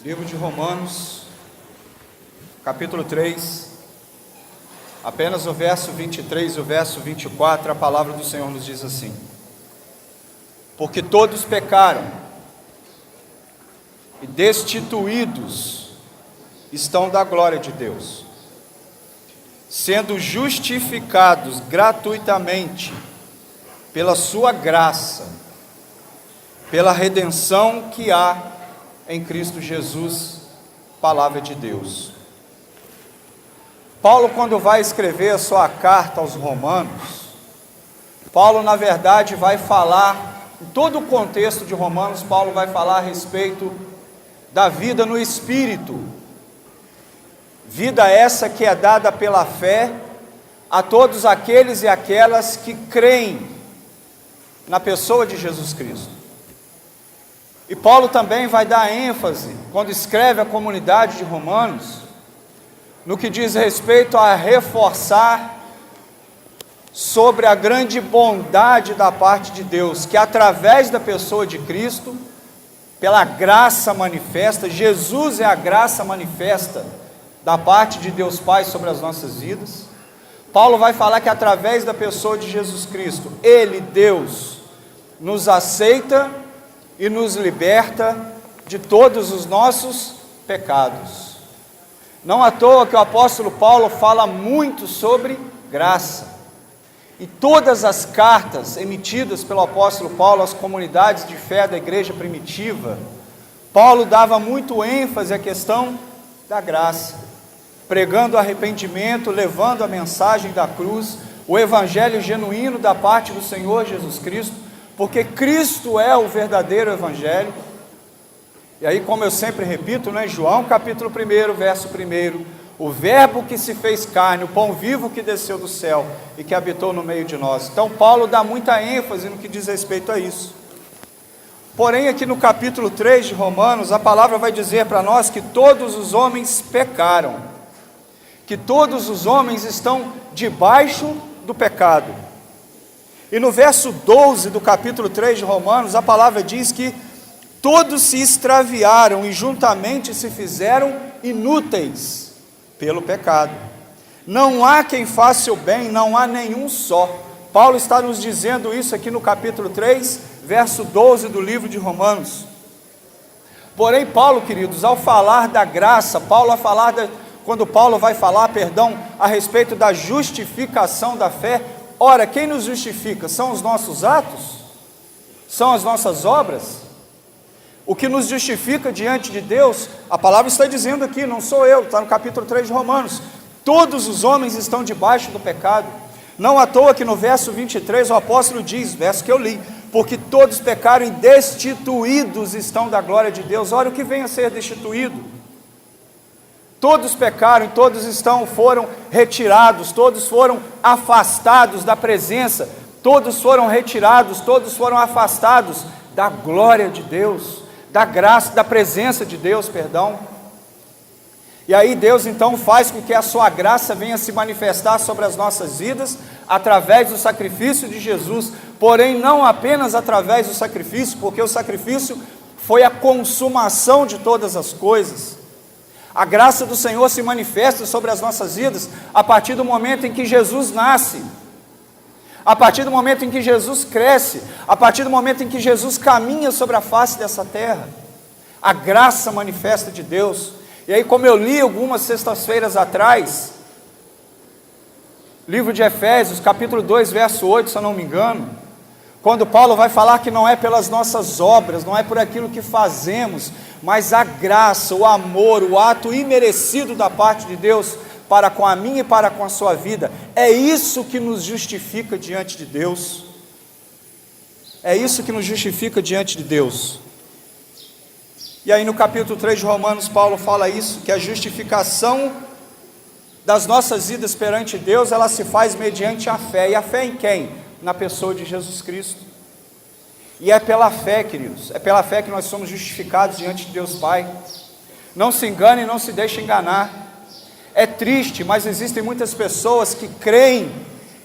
Livro de Romanos, capítulo 3, apenas o verso 23 e o verso 24, a palavra do Senhor nos diz assim: porque todos pecaram e destituídos estão da glória de Deus, sendo justificados gratuitamente pela sua graça, pela redenção que há em Cristo Jesus, palavra de Deus. Paulo, quando vai escrever a sua carta aos Romanos, Paulo, na verdade, vai falar, em todo o contexto de Romanos, Paulo vai falar a respeito da vida no Espírito, vida essa que é dada pela fé a todos aqueles e aquelas que creem na pessoa de Jesus Cristo. E Paulo também vai dar ênfase, quando escreve a comunidade de Romanos, no que diz respeito a reforçar sobre a grande bondade da parte de Deus, que através da pessoa de Cristo, pela graça manifesta, Jesus é a graça manifesta da parte de Deus Pai sobre as nossas vidas. Paulo vai falar que através da pessoa de Jesus Cristo, Ele, Deus, nos aceita e nos liberta de todos os nossos pecados. Não à toa que o apóstolo Paulo fala muito sobre graça. E todas as cartas emitidas pelo apóstolo Paulo às comunidades de fé da igreja primitiva, Paulo dava muito ênfase à questão da graça, pregando arrependimento, levando a mensagem da cruz, o evangelho genuíno da parte do Senhor Jesus Cristo, porque Cristo é o verdadeiro evangelho. E aí, como eu sempre repito, João capítulo 1, verso 1, o verbo que se fez carne, o pão vivo que desceu do céu e que habitou no meio de nós. Então Paulo dá muita ênfase no que diz respeito a isso. Porém, aqui no capítulo 3 de Romanos, a palavra vai dizer para nós que todos os homens pecaram, que todos os homens estão debaixo do pecado. E no verso 12 do capítulo 3 de Romanos, a palavra diz que todos se extraviaram e juntamente se fizeram inúteis pelo pecado. Não há quem faça o bem, não há nenhum só. Paulo está nos dizendo isso aqui no capítulo 3, verso 12 do livro de Romanos. Porém, Paulo, queridos, ao falar da graça, quando Paulo vai falar, a respeito da justificação da fé, ora, quem nos justifica? São os nossos atos? São as nossas obras? O que nos justifica diante de Deus, a palavra está dizendo aqui, não sou eu, está no capítulo 3 de Romanos, todos os homens estão debaixo do pecado. Não à toa que no verso 23 o apóstolo diz, verso que eu li, porque todos pecaram e destituídos estão da glória de Deus. Ora, o que vem a ser destituído? Todos pecaram e todos foram retirados, todos foram afastados da presença, todos foram retirados, todos foram afastados da glória de Deus, da graça, da presença de Deus, E aí Deus então faz com que a sua graça venha se manifestar sobre as nossas vidas, através do sacrifício de Jesus, porém não apenas através do sacrifício, porque o sacrifício foi a consumação de todas as coisas. A graça do Senhor se manifesta sobre as nossas vidas a partir do momento em que Jesus nasce, a partir do momento em que Jesus cresce, a partir do momento em que Jesus caminha sobre a face dessa terra. A graça manifesta de Deus. E aí, como eu li algumas sextas-feiras atrás, livro de Efésios, capítulo 2, verso 8, se eu não me engano, quando Paulo vai falar que não é pelas nossas obras, não é por aquilo que fazemos, mas a graça, o amor, o ato imerecido da parte de Deus para com a minha e para com a sua vida, é isso que nos justifica diante de Deus. É isso que nos justifica diante de Deus. E aí no capítulo 3 de Romanos, Paulo fala isso, que a justificação das nossas vidas perante Deus, ela se faz mediante a fé. E a fé em quem? Na pessoa de Jesus Cristo. E é pela fé, queridos, é pela fé que nós somos justificados diante de Deus Pai. Não se engane, não se deixe enganar. É triste, mas existem muitas pessoas que creem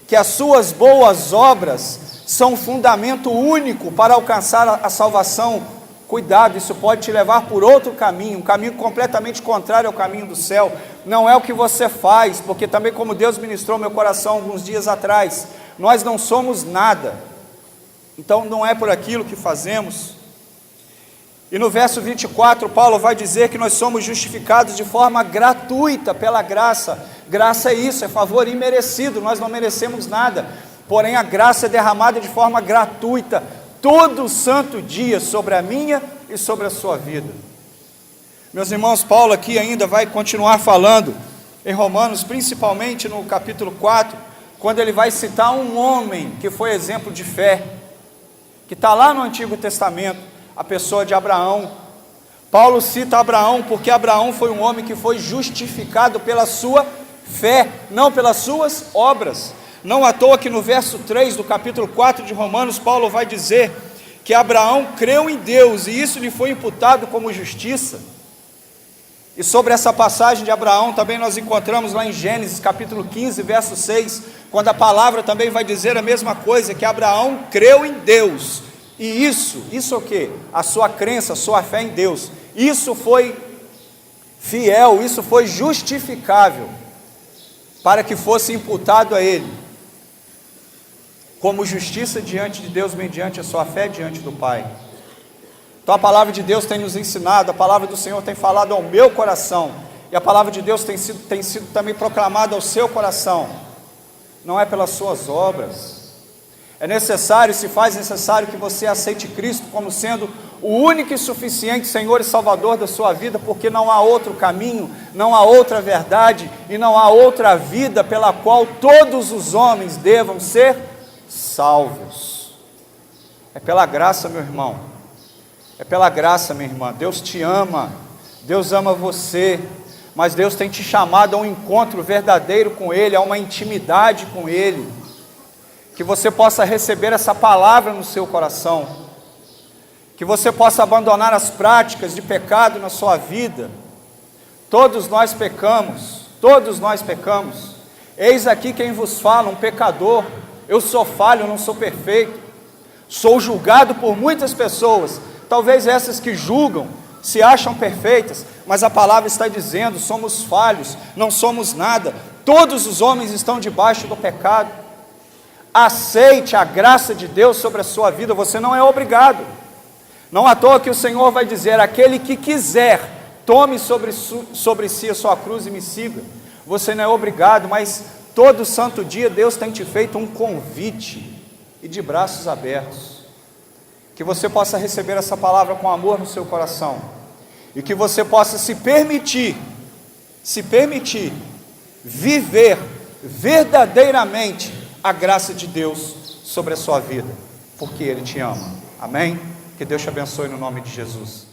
que as suas boas obras são um fundamento único para alcançar a salvação Cuidado, isso pode te levar por outro caminho, um caminho completamente contrário ao caminho do céu. Não é o que você faz, porque também como Deus ministrou meu coração alguns dias atrás, nós não somos nada. Então não é por aquilo que fazemos. E no verso 24, Paulo vai dizer que nós somos justificados de forma gratuita pela graça. Graça é isso, é favor imerecido, nós não merecemos nada. Porém a graça é derramada de forma gratuita, todo santo dia, sobre a minha e sobre a sua vida. Meus irmãos, Paulo aqui ainda vai continuar falando, em Romanos, principalmente no capítulo 4, quando ele vai citar um homem que foi exemplo de fé, que está lá no Antigo Testamento, a pessoa de Abraão. Paulo cita Abraão porque Abraão foi um homem que foi justificado pela sua fé, não pelas suas obras. Não à toa que no verso 3 do capítulo 4 de Romanos, Paulo vai dizer que Abraão creu em Deus e isso lhe foi imputado como justiça. E sobre essa passagem de Abraão também nós encontramos lá em Gênesis capítulo 15, verso 6, quando a palavra também vai dizer a mesma coisa, que Abraão creu em Deus. E isso o quê? A sua crença, a sua fé em Deus. Isso foi fiel, isso foi justificável, para que fosse imputado a ele como justiça diante de Deus, mediante a sua fé diante do Pai. Então a palavra de Deus tem nos ensinado, a palavra do Senhor tem falado ao meu coração, e a palavra de Deus tem sido também proclamada ao seu coração. Não é pelas suas obras. É necessário, se faz necessário que você aceite Cristo como sendo o único e suficiente Senhor e Salvador da sua vida, porque não há outro caminho, não há outra verdade e não há outra vida pela qual todos os homens devam ser salvos. É pela graça, meu irmão, é pela graça, minha irmã. Deus te ama, Deus ama você, mas Deus tem te chamado a um encontro verdadeiro com Ele, a uma intimidade com Ele, que você possa receber essa palavra no seu coração, que você possa abandonar as práticas de pecado na sua vida. Todos nós pecamos, eis aqui quem vos fala, um pecador. Eu sou falho, eu não sou perfeito, sou julgado por muitas pessoas, talvez essas que julgam se acham perfeitas, mas a palavra está dizendo, somos falhos, não somos nada, todos os homens estão debaixo do pecado. Aceite a graça de Deus sobre a sua vida, você não é obrigado. Não à toa que o Senhor vai dizer, aquele que quiser, tome sobre si a sua cruz e me siga. Você não é obrigado, mas todo santo dia Deus tem te feito um convite, e de braços abertos, que você possa receber essa palavra com amor no seu coração, e que você possa se permitir viver verdadeiramente a graça de Deus sobre a sua vida, porque Ele te ama. Amém? Que Deus te abençoe no nome de Jesus.